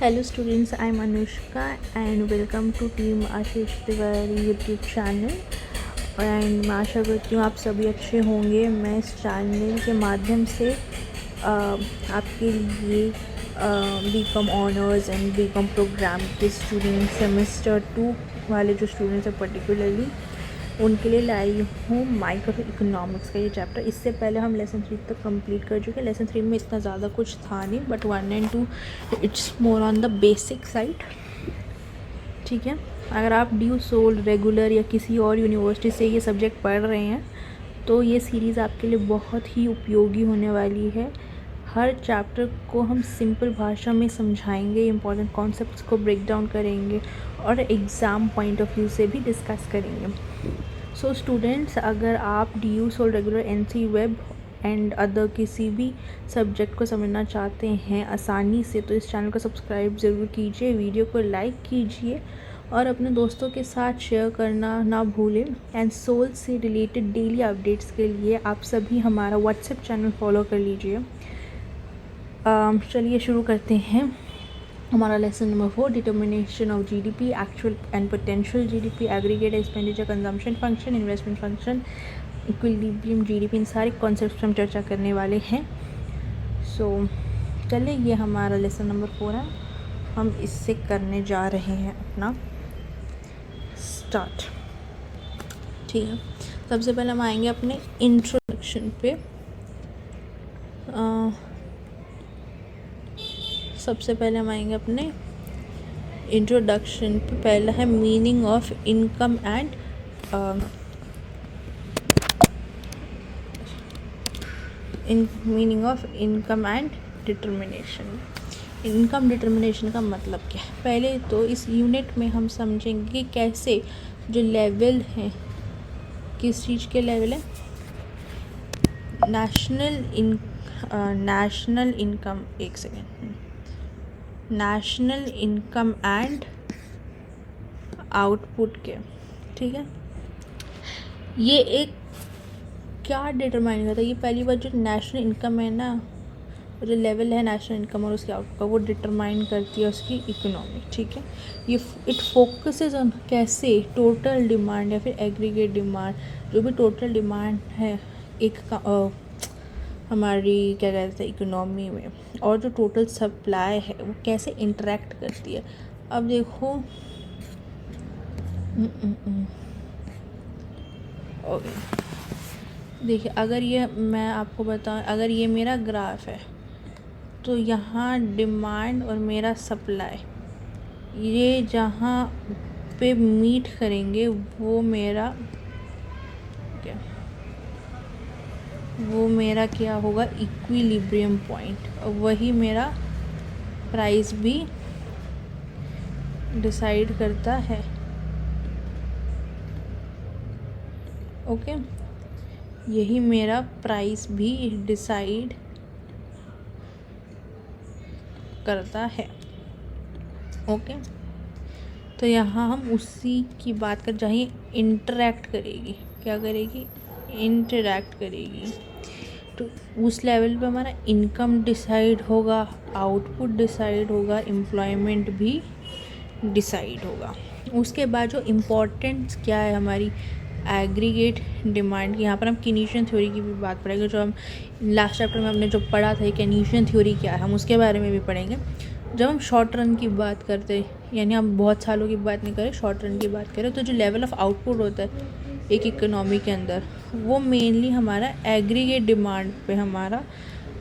Hello students, I am Anushka and welcome to Team Ashish Tiwari YouTube channel. And मैं आशा करती हूँ आप सभी अच्छे होंगे। मैं इस चैनल के माध्यम से आपके लिए BCom honours and BCom programme के स्टूडेंट सेमेस्टर 2 वाले जो स्टूडेंट्स हैं पर्टिकुलरली उनके लिए लाई हूँ माइक्रो इकोनॉमिक्स का ये चैप्टर। इससे पहले हम लेसन 3 तक कंप्लीट कर चुके हैं। लेसन 3 में इतना ज़्यादा कुछ था नहीं, but 1 and 2 it's more on the basic side. ठीक है, अगर आप ड्यू सोल रेगुलर या किसी और यूनिवर्सिटी से ये सब्जेक्ट पढ़ रहे हैं तो ये सीरीज़ आपके लिए बहुत ही उपयोगी होने वाली है। हर चैप्टर को हम सिंपल भाषा में समझाएंगे, इम्पॉर्टेंट कॉन्सेप्ट्स को ब्रेक डाउन करेंगे और एग्ज़ाम पॉइंट ऑफ व्यू से भी डिस्कस करेंगे। सो स्टूडेंट्स, अगर आप the SOL regular NCWEB and other किसी भी सब्जेक्ट को समझना चाहते हैं आसानी से तो इस चैनल को सब्सक्राइब ज़रूर कीजिए, वीडियो को लाइक कीजिए और अपने दोस्तों के साथ शेयर करना ना भूलें। एंड सोल से रिलेटेड डेली अपडेट्स के लिए आप सभी हमारा व्हाट्सएप चैनल फॉलो कर लीजिए। चलिए शुरू करते हैं हमारा lesson number 4, determination of GDP, actual and potential GDP, aggregate expenditure, consumption function, investment function, equilibrium GDP, इन सारे कॉन्सेप्ट्स हम चर्चा करने वाले हैं। सो चलिए, ये हमारा लेसन नंबर 4 है, हम इससे करने जा रहे हैं अपना स्टार्ट। ठीक है, सबसे पहले हम आएंगे अपने इंट्रोडक्शन पे। सबसे पहले हम आएंगे अपने इंट्रोडक्शन पे। पहला है meaning of income and meaning of income and determination. Income determination का मतलब क्या है? पहले तो इस यूनिट में हम समझेंगे कि कैसे जो लेवल हैं, किस चीज़ के लेवल है, नेशनल इनकम, एक second, national income and output के। ठीक है, ये एक क्या डिटरमाइन करता है? ये पहली बार जो नेशनल इनकम है ना, जो लेवल है नेशनल इनकम और उसके आउटपुट का, वो डिटरमाइन करती है उसकी इकोनॉमी। ठीक है, ये इट फोकसेस ऑन कैसे टोटल डिमांड या फिर एग्रीगेट डिमांड, जो भी टोटल डिमांड है एक हमारी क्या कहते हैं इकोनॉमी में, और जो टोटल सप्लाई है वो कैसे इंटरेक्ट करती है। अब देखो, ओके, देखिए, अगर ये मैं आपको बताऊं, अगर ये मेरा ग्राफ है तो यहाँ डिमांड और मेरा सप्लाई, ये जहाँ पे मीट करेंगे वो मेरा क्या होगा, इक्विलिब्रियम पॉइंट, और वही मेरा प्राइस भी डिसाइड करता है। ओके, यही मेरा प्राइस भी डिसाइड करता है। ओके, तो यहाँ हम उसी की बात कर जहाँ इंटरेक्ट करेगी, क्या करेगी, इंटरेक्ट करेगी। तो उस लेवल पे हमारा इनकम डिसाइड होगा, आउटपुट डिसाइड होगा, एम्प्लॉयमेंट भी डिसाइड होगा। उसके बाद जो इम्पोर्टेंस क्या है हमारी एग्रीगेट डिमांड की, यहाँ पर हम कीनीशियन थ्योरी की भी बात पढ़ेंगे, जो हम लास्ट चैप्टर में हमने जो पढ़ा था कीनीशियन थ्योरी क्या है, हम उसके बारे में भी पढ़ेंगे। जब हम शॉर्ट रन की बात करते हैं, यानी हम बहुत सालों की बात नहीं करें, शॉर्ट रन की बात करें, तो जो लेवल ऑफ आउटपुट होता है एक इकोनॉमी के अंदर, वो मेनली हमारा एग्रीगेट डिमांड पे हमारा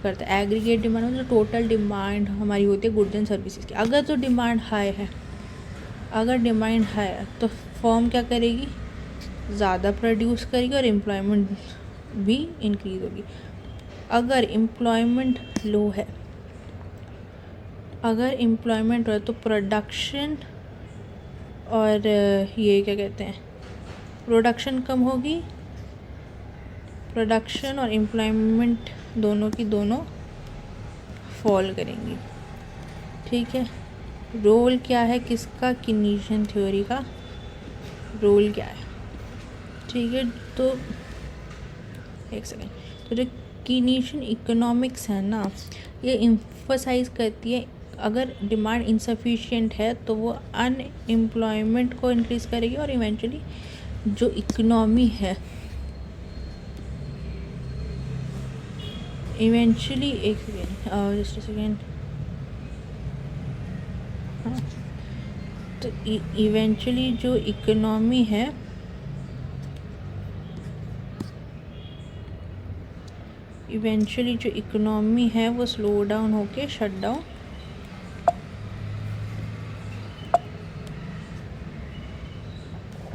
करता है। एग्रीगेट डिमांड मतलब टोटल डिमांड हमारी होती है गुड्स एंड सर्विसेज की। अगर तो डिमांड हाई है, अगर डिमांड हाई है तो फर्म क्या करेगी, ज़्यादा प्रोड्यूस करेगी और एम्प्लॉयमेंट भी इंक्रीज होगी। अगर एम्प्लॉयमेंट लो है, अगर एम्प्लॉयमेंट है तो प्रोडक्शन और ये क्या कहते हैं, प्रोडक्शन कम होगी, प्रोडक्शन और एम्प्लॉयमेंट दोनों की दोनों फॉल करेंगी। ठीक है, रोल क्या है किसका, कीनीशियन थ्योरी का रोल क्या है? ठीक है, तो एक सेकेंड, तो जो कीनीशियन इकोनॉमिक्स है ना, ये एम्फसाइज करती है अगर डिमांड इनसफिशिएंट है तो वो अनएम्प्लॉयमेंट को इंक्रीज़ करेगी और इवेंचुअली जो इकोनॉमी है इवेंचुअली एक सेकेंड जस्ट सेकेंड हाँ, तो इवेंचुअली जो इकोनॉमी है वो स्लो डाउन होके शट डाउन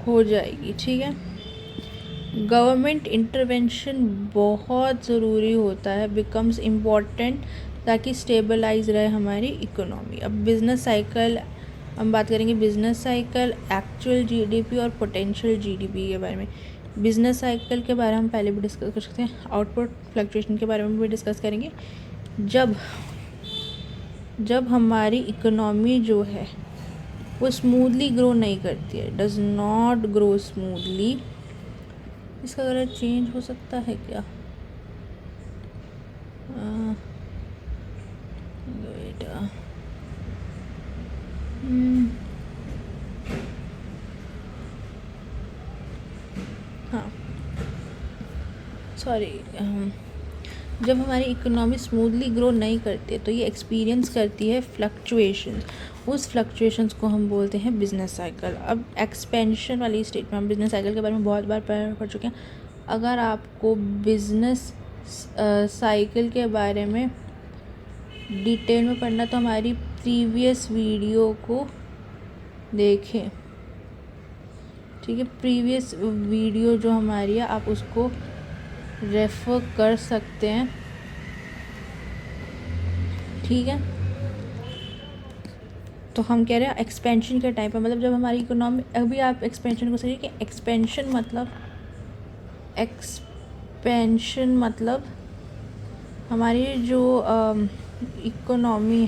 हो जाएगी। ठीक है, गवर्नमेंट इंटरवेंशन बहुत ज़रूरी होता है, बिकम्स इम्पॉर्टेंट, ताकि स्टेबलाइज रहे हमारी इकोनॉमी। अब बिज़नेस साइकिल हम बात करेंगे, बिज़नेस साइकिल, एक्चुअल जीडीपी और पोटेंशियल जीडीपी के बारे में। बिज़नेस साइकिल के बारे में हम पहले भी डिस्कस कर सकते हैं, आउटपुट फ्लक्चुएशन के बारे में भी डिस्कस करेंगे। जब हमारी इकोनॉमी जो है वो स्मूथली ग्रो नहीं करती है, डज नॉट ग्रो स्मूथली। इसका कलर चेंज हो सकता है क्या? बेटा हाँ सॉरी, जब हमारी इकोनॉमी स्मूथली ग्रो नहीं करती है तो ये एक्सपीरियंस करती है फ्लक्चुएशंस। उस फ्लक्चुएशंस को हम बोलते हैं बिज़नेस साइकिल। अब एक्सपेंशन वाली स्टेज में हम बिज़नेस साइकिल के बारे में बहुत बार पढ़ चुके हैं। अगर आपको बिज़नेस साइकिल के बारे में डिटेल में पढ़ना तो हमारी प्रीवियस वीडियो को देखें। ठीक है, प्रीवियस वीडियो जो हमारी है आप उसको रेफ़र कर सकते हैं। ठीक है, तो हम कह रहे हैं एक्सपेंशन के टाइम पर, मतलब जब हमारी इकोनॉमी, अभी आप एक्सपेंशन को समझिए कि एक्सपेंशन मतलब हमारी जो इकोनॉमी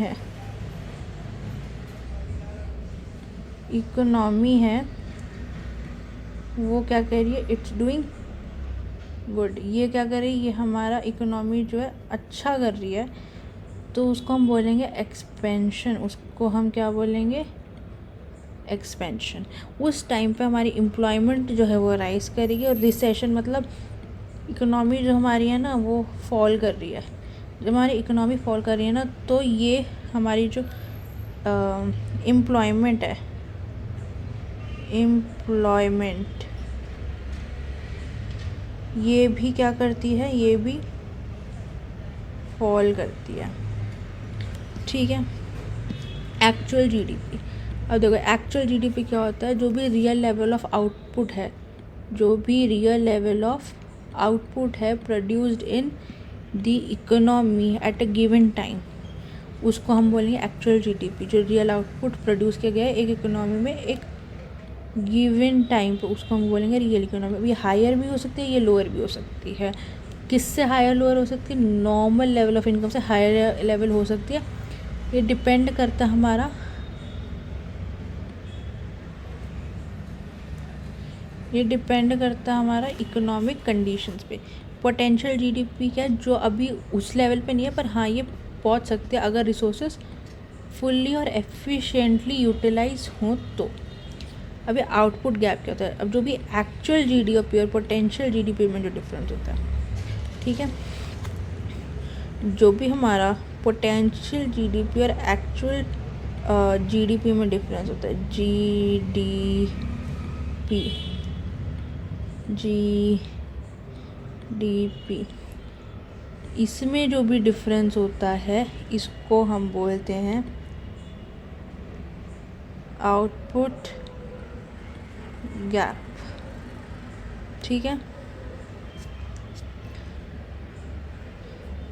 है वो क्या कह रही है, इट्स डूइंग गुड। ये क्या कर रही है, ये हमारा इकोनॉमी जो है अच्छा कर रही है, तो उसको हम बोलेंगे एक्सपेंशन। उसको हम क्या बोलेंगे, एक्सपेंशन। उस टाइम पे हमारी एम्प्लॉयमेंट जो है वो राइज करेगी, और रिसेशन मतलब इकोनॉमी जो हमारी है ना वो फॉल कर रही है। जब हमारी इकोनॉमी फॉल कर रही है ना, तो ये हमारी जो एम्प्लॉयमेंट है, एम्प्लॉयमेंट ये भी क्या करती है, ये भी फॉल करती है। ठीक है, एक्चुअल जीडीपी। अब देखो एक्चुअल जीडीपी क्या होता है, जो भी रियल लेवल ऑफ आउटपुट है produced in the economy at a given time, उसको हम बोलेंगे एक्चुअल जीडीपी। जो रियल आउटपुट प्रोड्यूस किया गया है एक इकोनॉमी में एक गिवन टाइम पे, उसको हम बोलेंगे रियल इकोनॉमी। ये हायर भी हो सकती है, ये लोअर भी हो सकती है। किससे हायर लोअर हो सकती है, नॉर्मल लेवल ऑफ इनकम से हायर लेवल हो सकती है। ये डिपेंड करता है हमारा इकोनॉमिक कंडीशंस पे। पोटेंशियल जीडीपी क्या है, जो अभी उस लेवल पे नहीं है, पर हाँ ये पहुंच सकते हैं अगर रिसोर्सेज फुल्ली और एफिशिएंटली यूटिलाइज हों तो। अभी आउटपुट गैप क्या होता है, अब जो भी एक्चुअल जीडीपी और पोटेंशियल जीडीपी में जो डिफरेंस होता है, ठीक है, जो भी हमारा पोटेंशियल जीडीपी और एक्चुअल जीडीपी में डिफरेंस होता है, जीडीपी, इसमें जो भी डिफरेंस होता है इसको हम बोलते हैं आउटपुट गैप। ठीक है,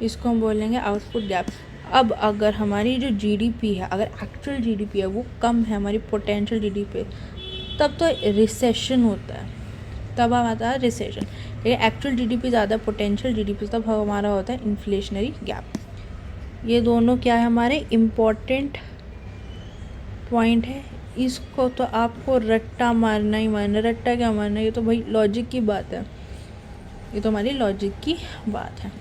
इसको हम बोलेंगे आउटपुट गैप। अब अगर हमारी जो जीडीपी है, अगर एक्चुअल जीडीपी है वो कम है हमारी पोटेंशियल जीडीपी, तब तो रिसेशन होता है, तब आता है रिसेशन। लेकिन एक्चुअल जीडीपी ज़्यादा, पोटेंशियल जीडीपी, तब हमारा होता है इन्फ्लेशनरी गैप। ये दोनों क्या है, हमारे इम्पोर्टेंट पॉइंट है। इसको तो आपको रट्टा मारना ही मारना। रट्टा क्या मारना, ये तो भाई लॉजिक की बात है, ये तो हमारी लॉजिक की बात है।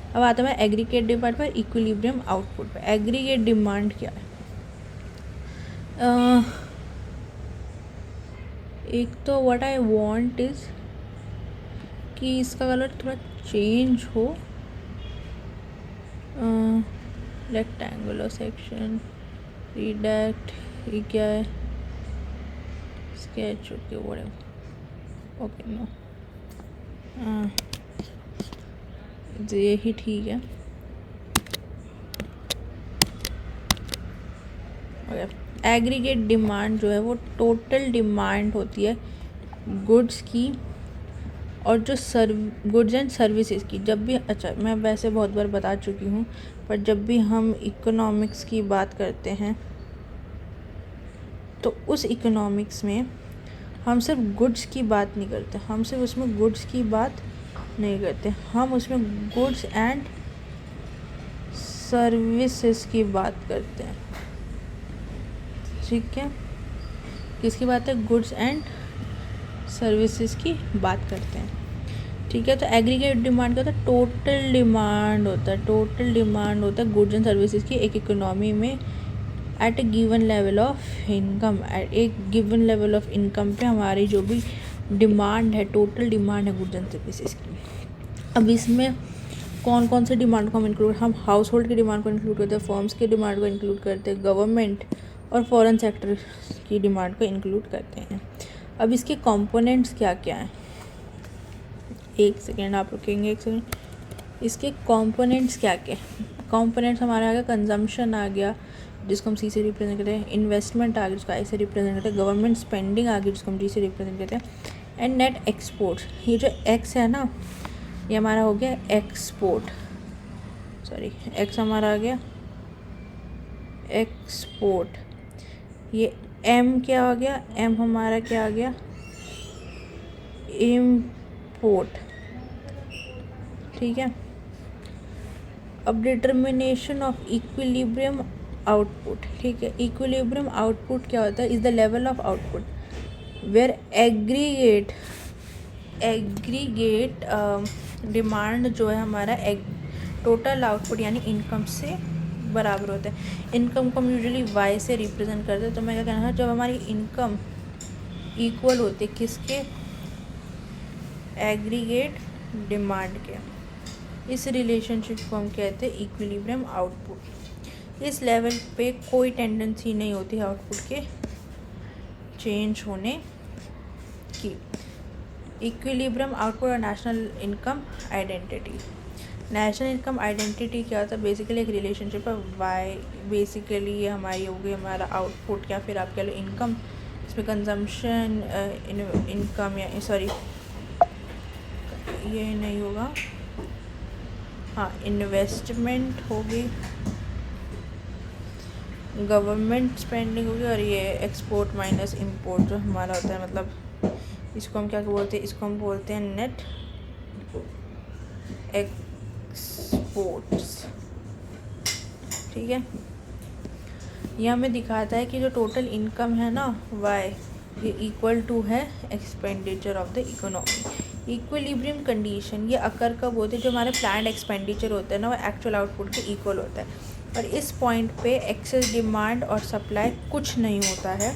अब आता है एग्रीगेट डिमांड पर, इक्विलिब्रियम आउटपुट पर। एग्रीगेट डिमांड क्या है? एक तो व्हाट आई वांट इज कि इसका कलर थोड़ा चेंज हो। रेक्टेंगुलर सेक्शन, रिडक्ट, ये क्या है? Sketch, okay whatever, okay no, ये ही ठीक है। एग्रीगेट डिमांड जो है वो टोटल डिमांड होती है गुड्स की और जो गुड्स एंड सर्विसेज की। जब भी, अच्छा मैं वैसे बहुत बार बता चुकी हूँ, पर जब भी हम इकोनॉमिक्स की बात करते हैं तो उस इकोनॉमिक्स में हम सिर्फ गुड्स की बात नहीं करते, हम सिर्फ उसमें गुड्स की बात नहीं करते, हम उसमें गुड्स एंड सर्विसेज की बात करते हैं। ठीक है, किसकी बात है? गुड्स एंड सर्विसेज की बात करते हैं। ठीक है, तो एग्रीगेट डिमांड क्या होता है? टोटल डिमांड होता है। टोटल डिमांड होता है गुड्स एंड सर्विसेज की एक इकोनॉमी में at a given level of income. At एक गिवन लेवल ऑफ इनकम पे हमारी जो भी डिमांड है, टोटल डिमांड है गुड्स एंड सर्विसेज की। अब इसमें कौन कौन से डिमांड को हम इंक्लूड, हम हाउस होल्ड की डिमांड को इंक्लूड करते हैं, फर्म्स की डिमांड को इंक्लूड करते हैं, गवर्नमेंट और फॉरेन सेक्टर की डिमांड को इंक्लूड करते हैं। अब इसके कंपोनेंट्स क्या क्या हैं? एक सेकेंड आप रुकेंगे, एक सेकेंड। इसके कंपोनेंट्स क्या क्या हैं? कंपोनेंट्स हमारा आ गया, कंजम्पशन आ गया जिसको हम सी से रिप्रेजेंट करते हैं, इन्वेस्टमेंट आ गया जिसको आई से रिप्रेजेंट करते हैं, गवर्नमेंट स्पेंडिंग आ गई जिसको हम डी से रिप्रेजेंट करते हैं, एंड नेट एक्सपोर्ट्स। ये जो एक्स है ना, ये हमारा हो गया एक्सपोर्ट, सॉरी एक्स हमारा आ गया एक्सपोर्ट। ये एम क्या आ गया? एम हमारा क्या आ गया? इम्पोर्ट। ठीक है, अब डिटर्मिनेशन ऑफ इक्विलिब्रियम आउटपुट। ठीक है, इक्विलिब्रियम आउटपुट क्या होता है? Is the level of output where aggregate demand जो है हमारा टोटल आउटपुट यानी इनकम से बराबर होता है। इनकम को हम यूजुअली वाई से रिप्रेजेंट करते हैं। तो मैं क्या कहना है, जब हमारी इनकम इक्वल होती है किसके? एग्रीगेट डिमांड के, इस रिलेशनशिप को हम कहते हैं इक्विलिब्रियम आउटपुट। इस लेवल पे कोई टेंडेंसी नहीं होती आउटपुट के चेंज होने की। इक्विलिब्रियम आउटपुट और national income identity. National income identity क्या होता है? बेसिकली एक रिलेशनशिप है वाई, बेसिकली ये हमारी हो गई हमारा आउटपुट या फिर आप कह लो इनकम। इसमें कंजम्पशन इनकम या सॉरी ये नहीं होगा, हाँ इन्वेस्टमेंट होगी, गवर्नमेंट स्पेंडिंग होगी, और ये एक्सपोर्ट माइनस इंपोर्ट जो हमारा होता है, मतलब इसको हम क्या बोलते हैं? इसको हम बोलते हैं नेट एक्सपोर्ट्स। ठीक है, यह हमें दिखाता है कि जो टोटल इनकम है ना वाई, ये इक्वल टू है expenditure of the economy. Equilibrium condition ये अकर कब होते हैं? जो हमारे प्लान्ड एक्सपेंडिचर होते हैं ना वो एक्चुअल आउटपुट के इक्वल होता है, और इस पॉइंट पे एक्सेस डिमांड और सप्लाई कुछ नहीं होता है,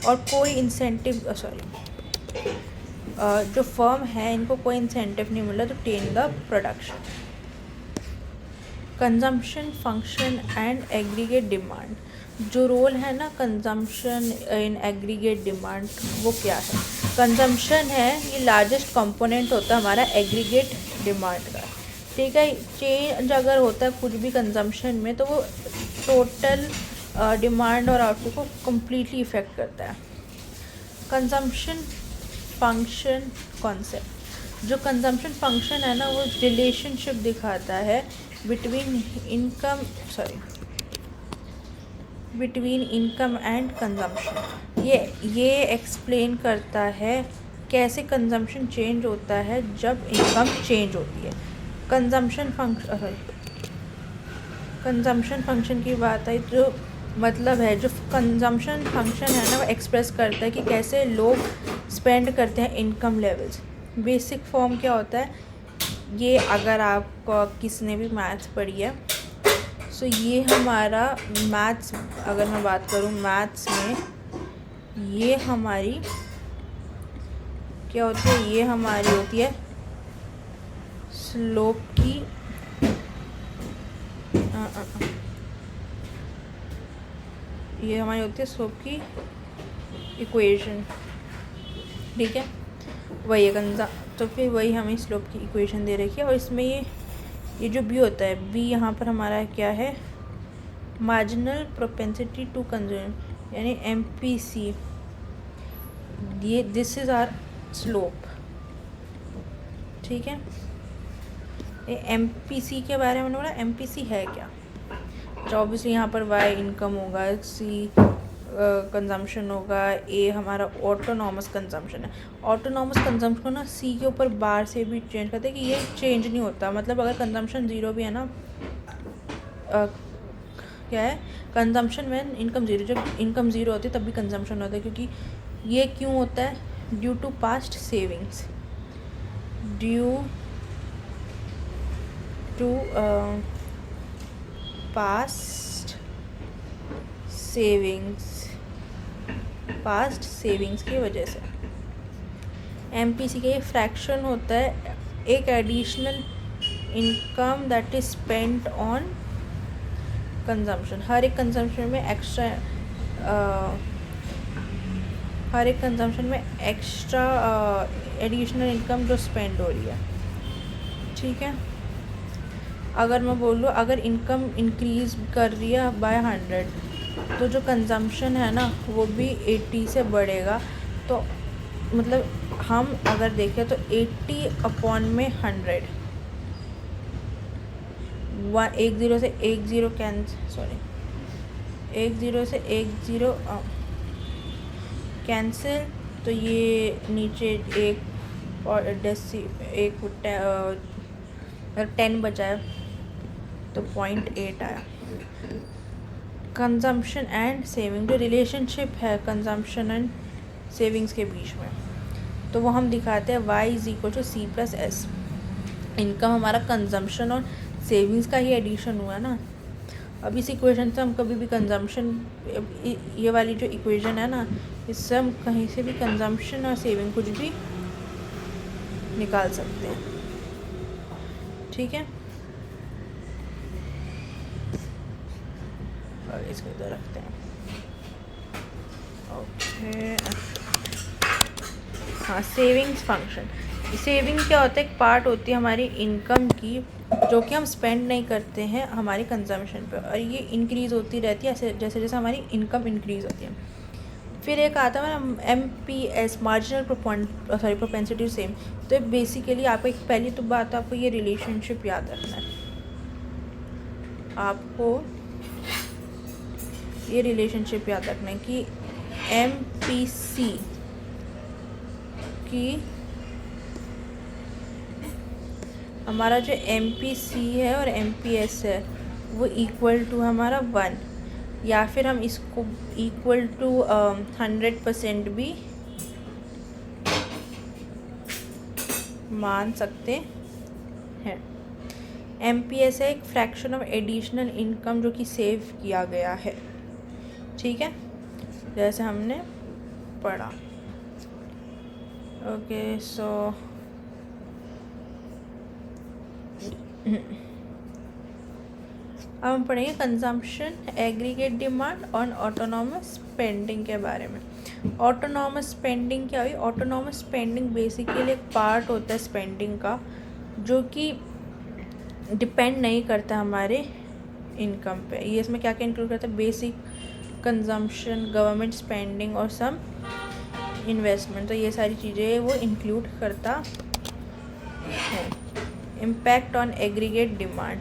और कोई इंसेंटिव जो फर्म है इनको कोई इंसेंटिव नहीं मिला तो ten the production. Consumption function and aggregate demand, जो रोल है ना कंजम्पशन इन एग्रीगेट डिमांड वो क्या है? कंजम्पशन है ये लार्जेस्ट कंपोनेंट होता है हमारा एग्रीगेट डिमांड का। ठीक है, चेंज अगर होता है कुछ भी कंजम्पशन में तो वो टोटल डिमांड और आउटपुट को कम्प्लीटली इफ़ेक्ट करता है। कंजम्पशन फंक्शन कॉन्सेप्ट, जो कंजम्पशन फंक्शन है ना वो रिलेशनशिप दिखाता है बिटवीन इनकम एंड कंजम्पशन। ये एक्सप्लेन करता है कैसे कंजम्पशन चेंज होता है जब इनकम चेंज होती है। कंजम्पशन फंक्शन की बात आई जो मतलब है, जो कंजम्पशन फंक्शन है ना वो एक्सप्रेस करता है कि कैसे लोग स्पेंड करते हैं इनकम लेवल्स। बेसिक फॉर्म क्या होता है? ये अगर आपको किसने भी मैथ्स पढ़ी है, सो ये हमारा मैथ्स, अगर मैं बात करूँ मैथ्स में, ये हमारी क्या होती है, ये हमारी होती है स्लोप की ये हमारी होती है स्लोप की इक्वेशन, ठीक है। वही है तो फिर वही हमें स्लोप की इक्वेशन दे रखी है, और इसमें ये जो बी होता है, बी यहाँ पर हमारा क्या है, मार्जिनल प्रोपेंसिटी टू कंज्यूम, यानी MPC, ये दिस इज आर स्लोप, ठीक है। ये MPC के बारे में बोला, MPC है क्या, तो ऑब्वियसली यहाँ पर Y इनकम होगा, C कंजम्पशन होगा, A हमारा ऑटोनॉमस कंजम्पशन है। ऑटोनॉमस कंजम्पशन को ना C के ऊपर बार से भी चेंज करते हैं कि ये चेंज नहीं होता, मतलब अगर कंजम्पशन ज़ीरो भी है ना, क्या है कंजम्पशन व्हेन इनकम ज़ीरो, जब इनकम ज़ीरो होती है तब भी कंजम्पशन होता है, क्योंकि ये क्यों होता है, due to past savings, due to past savings की वजह से। MPC का ये फ्रैक्शन होता है, एक additional income that is spent on consumption. हर एक कंजम्पशन में एक्स्ट्रा एडिशनल इनकम जो स्पेंड हो रही है, ठीक है। अगर मैं बोलूँ, अगर इनकम इंक्रीज़ कर रही है बाय 100, तो जो कंजम्पशन है ना वो भी 80 से बढ़ेगा, तो मतलब हम अगर देखें तो 80 अपॉन में 100, 10 से 10 कैंसिल, तो ये नीचे एक और 10 बचाया तो 0.8 आया। कंजम्पशन एंड सेविंग, जो रिलेशनशिप है कंजम्पशन एंड सेविंग्स के बीच में, तो वो हम दिखाते हैं Y = C+S। इनकम हमारा कंजम्पशन और सेविंग्स का ही एडिशन हुआ ना। अब इस इक्वेशन से हम कभी भी कंजम्पशन, ये वाली जो इक्वेशन है ना, इससे हम कहीं से भी कंजम्पशन और सेविंग कुछ भी निकाल सकते हैं, ठीक है। और इसको इधर रखते हैं, ओके। हाँ, सेविंग्स फंक्शन, सेविंग क्या होता है, एक पार्ट होती है हमारी इनकम की जो कि हम स्पेंड नहीं करते हैं हमारी कंजम्पशन पे, और ये इंक्रीज़ होती रहती है जैसे जैसे हमारी इनकम इंक्रीज़ होती है। फिर एक आता है ना MPS, मार्जिनल प्रोपेंसिटी सेम। तो बेसिकली आपको एक पहली तो बात, आपको ये रिलेशनशिप याद रखना है, आपको ये रिलेशनशिप याद रखना है कि MPC की, हमारा जो MPC है और MPS है वो इक्वल टू हमारा 1, या फिर हम इसको इक्वल टू 100% भी मान सकते हैं। MPS है एक फ्रैक्शन ऑफ एडिशनल इनकम जो कि सेव किया गया है, ठीक है, जैसे हमने पढ़ा। ओके, सो अब हम पढ़ेंगे कंजम्पशन, एग्रीगेट डिमांड और ऑटोनॉमस स्पेंडिंग के बारे में। ऑटोनॉमस स्पेंडिंग क्या हुई, ऑटोनॉमस स्पेंडिंग बेसिकली एक पार्ट होता है स्पेंडिंग का जो कि डिपेंड नहीं करता हमारे इनकम पे। ये इसमें क्या क्या इंक्लूड करता है, बेसिक कंजम्पशन, गवर्नमेंट स्पेंडिंग और सम इन्वेस्टमेंट, तो ये सारी चीज़ें वो इंक्लूड करता है। Impact on aggregate demand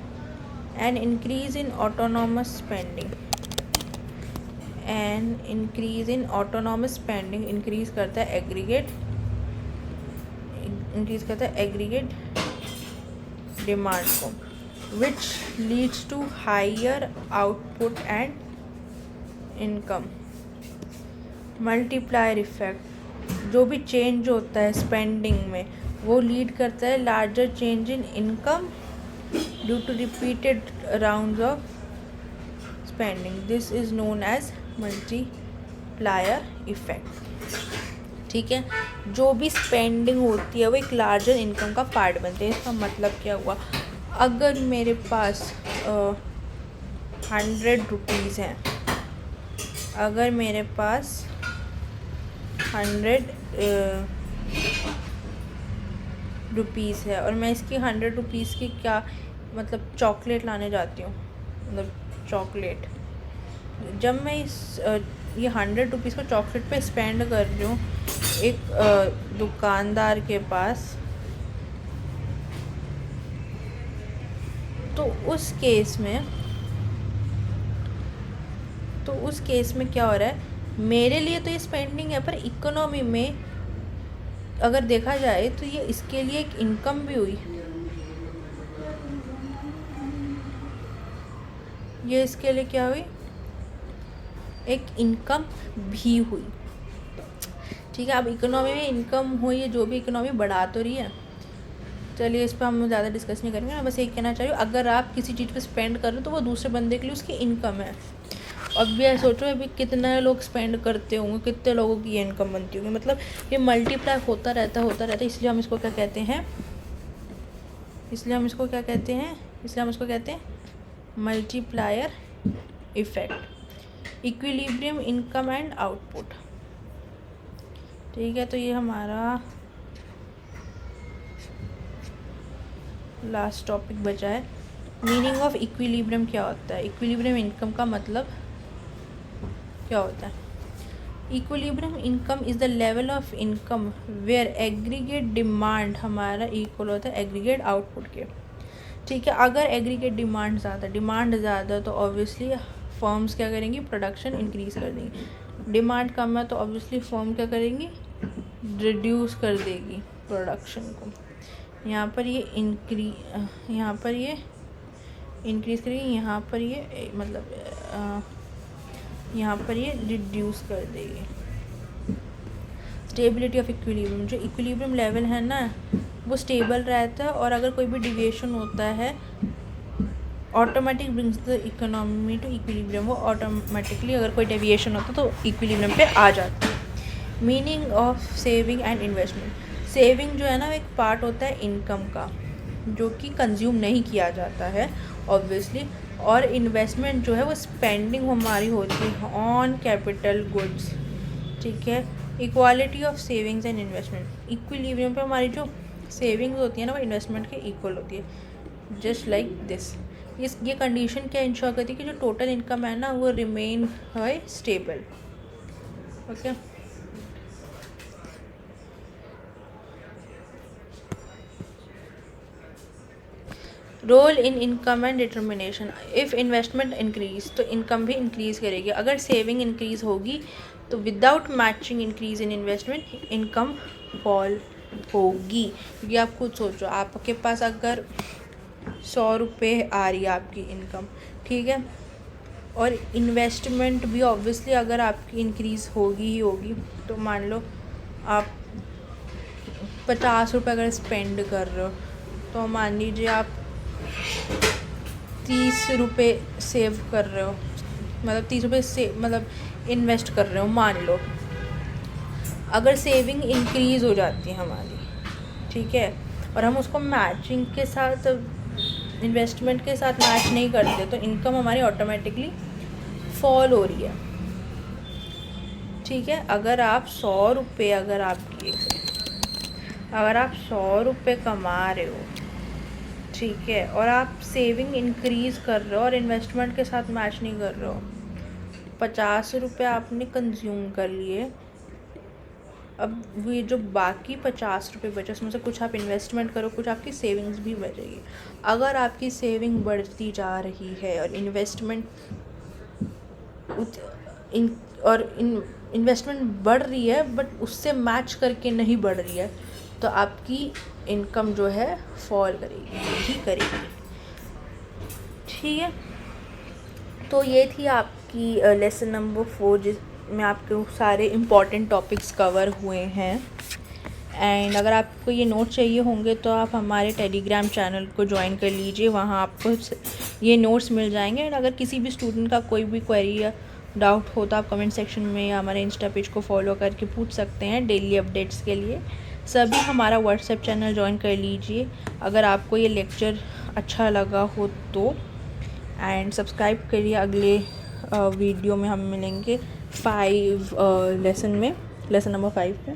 and increase in autonomous spending, increase करता है एग्रीगेट डिमांड को, which leads to higher output and income. Multiplier effect, जो भी चेंज होता है स्पेंडिंग में, वो लीड करता है larger change in income due to repeated rounds of spending. This is known as multiplier effect. ठीक है, जो भी स्पेंडिंग होती है वो एक लार्जर इनकम का पार्ट बनती है। इसका मतलब क्या हुआ, अगर मेरे पास 100 रुपीज़ हैं, अगर मेरे पास 100 रुपीज़ है और मैं इसकी 100 रुपीज़ की क्या मतलब चॉकलेट लाने जाती हूँ, मतलब चॉकलेट, जब मैं इस ये 100 रुपीज़ का चॉकलेट पे स्पेंड कर रही हूँ एक दुकानदार के पास, तो उस केस में क्या हो रहा है, मेरे लिए तो ये स्पेंडिंग है, पर इकोनॉमी में अगर देखा जाए तो ये इसके लिए एक इनकम भी हुई, ये इसके लिए क्या हुई, एक इनकम भी हुई। ठीक है, अब इकोनॉमी में इनकम हुई है, जो भी इकोनॉमी बढ़ा तो रही है। चलिए इस पर हम ज़्यादा डिस्कस नहीं करेंगे। मैं बस एक कहना चाह रही हूँ, अगर आप किसी चीज़ पे स्पेंड कर रहे हो तो वो दूसरे बंदे के लिए उसकी इनकम है। अब भी सोचो अभी कितने लोग स्पेंड करते होंगे, कितने लोगों की ये इनकम बनती होगी, मतलब ये मल्टीप्लाई होता रहता है। इसलिए हम इसको क्या कहते हैं, इसलिए हम इसको कहते हैं multiplier effect, equilibrium income and output. ठीक है, तो ये हमारा लास्ट टॉपिक बचा है। मीनिंग ऑफ इक्विलिब्रियम क्या होता है, इक्विलिब्रियम इनकम का मतलब क्या होता है। Equilibrium income is the level of income where aggregate demand हमारा इक्वल होता है एग्रीगेट आउटपुट के। ठीक है, अगर एग्रीगेट डिमांड ज़्यादा तो ऑब्वियसली फर्म्स क्या करेंगी, प्रोडक्शन इंक्रीज़ कर देंगी। डिमांड कम है तो ऑब्वियसली फर्म क्या करेंगी, रिड्यूस कर देगी प्रोडक्शन को। यहाँ पर ये इंक्रीज़ करेगी, यहाँ पर ये रिड्यूस कर देगी। स्टेबिलिटी ऑफ इक्विलिब्रियम, जो इक्विलिब्रियम लेवल है ना वो स्टेबल रहता है, और अगर कोई भी डिविएशन होता है automatic brings the economy to equilibrium, वो ऑटोमेटिकली अगर कोई डेविएशन होता है तो इक्विलिब्रियम पे आ जाता है। Meaning of saving and investment, saving जो है ना एक पार्ट होता है इनकम का जो कि कंज्यूम नहीं किया जाता है ऑब्वियसली, और इन्वेस्टमेंट जो है वो स्पेंडिंग हमारी होती है ऑन कैपिटल गुड्स। ठीक है, equality of savings and investment, equilibrium पे हमारी जो सेविंग्स होती है ना वो इन्वेस्टमेंट के इक्वल होती है, जस्ट लाइक दिस। ये कंडीशन क्या इंश्योर करती है कि जो टोटल इनकम है ना वो रिमेन है stable. Okay, role in income and determination, if investment increase तो इनकम भी इंक्रीज़ करेगी। अगर सेविंग इंक्रीज़ होगी तो without matching increase in investment income fall होगी। क्योंकि आप खुद सोचो, आपके पास अगर 100 रुपये आ रही है आपकी इनकम, ठीक है, और इन्वेस्टमेंट भी ऑब्वियसली अगर आपकी इंक्रीज़ होगी ही होगी, तो मान लो आप 50 रुपये अगर स्पेंड कर रहे हो तो मान लीजिए आप 30 रुपये सेव कर रहे हो, मतलब 30 रुपये से मतलब इन्वेस्ट कर रहे हो। मान लो अगर सेविंग इंक्रीज़ हो जाती है हमारी, ठीक है, और हम उसको मैचिंग के साथ इन्वेस्टमेंट के साथ मैच नहीं करते तो इनकम हमारी ऑटोमेटिकली फॉल हो रही है। ठीक है, अगर आप 100 रुपये अगर आप 100 रुपये कमा रहे हो, ठीक है, और आप सेविंग इंक्रीज़ कर रहे हो और इन्वेस्टमेंट के साथ मैच नहीं कर रहे हो, 50 रुपये आपने कंज्यूम कर लिए, अब ये जो बाकी 50 रुपये बचे उसमें से कुछ आप इन्वेस्टमेंट करो, कुछ आपकी सेविंग्स भी बचेगी। अगर आपकी सेविंग बढ़ती जा रही है और इन्वेस्टमेंट बढ़ रही है बट उससे मैच करके नहीं बढ़ रही है, तो आपकी इनकम जो है फॉल करेगी। ठीक है, तो ये थी आपकी लेसन नंबर 4 जिसमें आपके सारे इम्पॉर्टेंट टॉपिक्स कवर हुए हैं। एंड अगर आपको ये नोट्स चाहिए होंगे तो आप हमारे टेलीग्राम चैनल को ज्वाइन कर लीजिए, वहाँ आपको ये नोट्स मिल जाएंगे। एंड अगर किसी भी स्टूडेंट का कोई भी क्वेरी या डाउट हो तो आप कमेंट सेक्शन में या हमारे इंस्टा पेज को फॉलो करके पूछ सकते हैं डेली अपडेट्स के लिए। सभी हमारा व्हाट्सएप चैनल ज्वाइन कर लीजिए अगर आपको ये लेक्चर अच्छा लगा हो तो। एंड सब्सक्राइब करिए। अगले वीडियो में हम मिलेंगे 5 लेसन नंबर 5 पे।